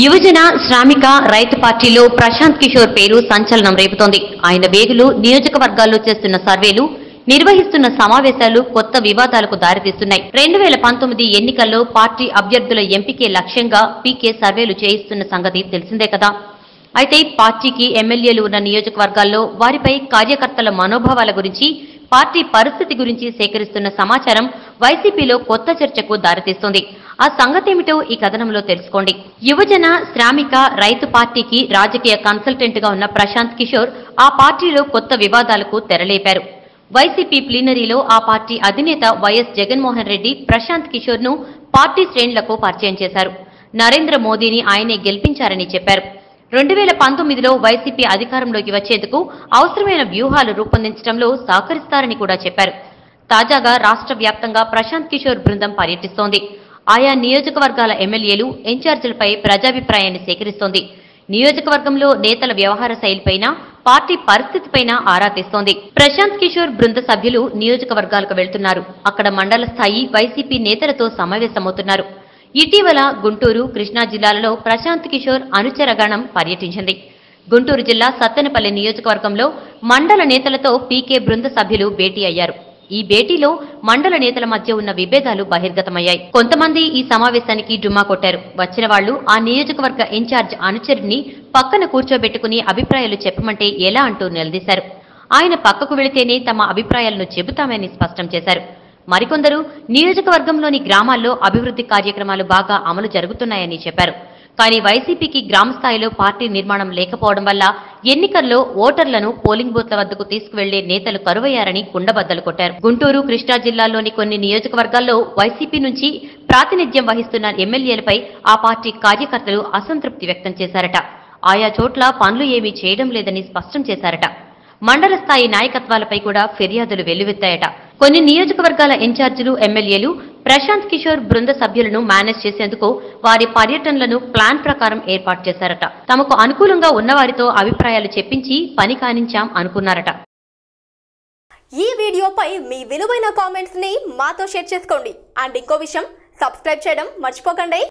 యువజన శ్రామిక రైతు పార్టీలో ప్రశాంత్ కిషోర్ పేరు సంచలనం రేపుతోంది. ఆయన వేగులు నియోజకవర్గాల్లో చేస్తున్న సర్వేలు, నిర్వహిస్తున్న సమావేశాలు కొత్త వివాదాలకు దారితీస్తున్నాయి. 2019 ఎన్నికల్లో పార్టీ అభ్యర్థుల ఎంపికే లక్ష్యంగా పీకే సర్వేలు చేయిస్తున్న సంగతి తెలిసిందే కదా. అయితే పార్టీకి ఎమ్మెల్యేలు ఉన్న నియోజకవర్గాల్లో వారిపై కార్యకర్తల మనోభావాల గురించి, పార్టీ పరిస్థితి గురించి సేకరిస్తున్న సమాచారం వైసీపీలో కొత్త చర్చకు దారితీస్తోంది. ఆ సంగతేమిటో ఈ కథనంలో తెలుసుకోండి. యువజన శ్రామిక రైతు పార్టీకి రాజకీయ కన్సల్టెంట్ గా ఉన్న ప్రశాంత్ కిషోర్ ఆ పార్టీలో కొత్త వివాదాలకు తెరలేపారు. వైసీపీ ప్లీనరీలో ఆ పార్టీ అధినేత వైఎస్ జగన్మోహన్ రెడ్డి ప్రశాంత్ కిషోర్ ను పార్టీ శ్రేణులకు పరిచయం చేశారు. నరేంద్ర మోదీని ఆయనే గెలిపించారని చెప్పారు. 2019లో వైసీపీ అధికారంలోకి వచ్చేందుకు అవసరమైన వ్యూహాలు రూపొందించడంలో సహకరిస్తారని కూడా చెప్పారు. తాజాగా రాష్ట్ర వ్యాప్తంగా ప్రశాంత్ కిషోర్ బృందం పర్యటిస్తోంది. ఆయా నియోజకవర్గాల ఎమ్మెల్యేలు, ఇన్ఛార్జీలపై ప్రజాభిప్రాయాన్ని సేకరిస్తోంది. నియోజకవర్గంలో నేతల వ్యవహార శైలిపైన, పార్టీ పరిస్థితిపైన ఆరా తీస్తోంది. ప్రశాంత్ కిషోర్ బృంద సభ్యులు నియోజకవర్గాలకు వెళ్తున్నారు. అక్కడ మండల స్థాయి వైసీపీ నేతలతో సమావేశమవుతున్నారు. ఇటీవల గుంటూరు, కృష్ణా జిల్లాలలో ప్రశాంత్ కిషోర్ అనుచరగణం పర్యటించింది. గుంటూరు జిల్లా సత్తెనపల్లి నియోజకవర్గంలో మండల నేతలతో పీకే బృంద సభ్యులు భేటీ అయ్యారు. ఈ భేటీలో మండల నేతల మధ్య ఉన్న విభేదాలు బహిర్గతమయ్యాయి. కొంతమంది ఈ సమావేశానికి డుమ్మా కొట్టారు. వచ్చిన వాళ్లు ఆ నియోజకవర్గ ఇన్ఛార్జ్ అనుచరుని పక్కన కూర్చోబెట్టుకుని అభిప్రాయాలు చెప్పమంటే ఎలా అంటూ నిలదీశారు. ఆయన పక్కకు వెళితేనే తమ అభిప్రాయాలను చెబుతామని స్పష్టం చేశారు. మరికొందరు నియోజకవర్గంలోని గ్రామాల్లో అభివృద్ధి కార్యక్రమాలు బాగా అమలు జరుగుతున్నాయని చెప్పారు. కానీ వైసీపీకి గ్రామ స్థాయిలో పార్టీ నిర్మాణం లేకపోవడం వల్ల ఎన్నికల్లో ఓటర్లను పోలింగ్ బూత్ల వద్దకు తీసుకువెళ్లే నేతలు కరువయ్యారని కుండబద్దలు కొట్టారు. గుంటూరు, కృష్ణా జిల్లాల్లోని కొన్ని నియోజకవర్గాల్లో వైసీపీ నుంచి ప్రాతినిధ్యం వహిస్తున్న ఎమ్మెల్యేలపై ఆ పార్టీ కార్యకర్తలు అసంతృప్తి వ్యక్తం చేశారట. ఆయా చోట్ల పనులు ఏమీ చేయడం లేదని స్పష్టం చేశారట. మండల స్థాయి నాయకత్వాలపై కూడా ఫిర్యాదులు వెల్లువెత్తాయట. కొన్ని నియోజకవర్గాల ఇన్ఛార్జీలు, ఎమ్మెల్యేలు ప్రశాంత్ కిషోర్ బృంద సభ్యులను మేనేజ్ చేసేందుకు వారి పర్యటనలను ప్లాన్ ప్రకారం ఏర్పాటు చేశారట. తమకు అనుకూలంగా ఉన్నవారితో అభిప్రాయాలు చెప్పించి పని కానించాం అనుకున్నారట. ఈ వీడియోపై మీ విలువైన కామెంట్స్ ని మాతో షేర్ చేసుకోండి. అండ్ ఇంకో విషయం, సబ్స్క్రైబ్ చేయడం మర్చిపోకండి.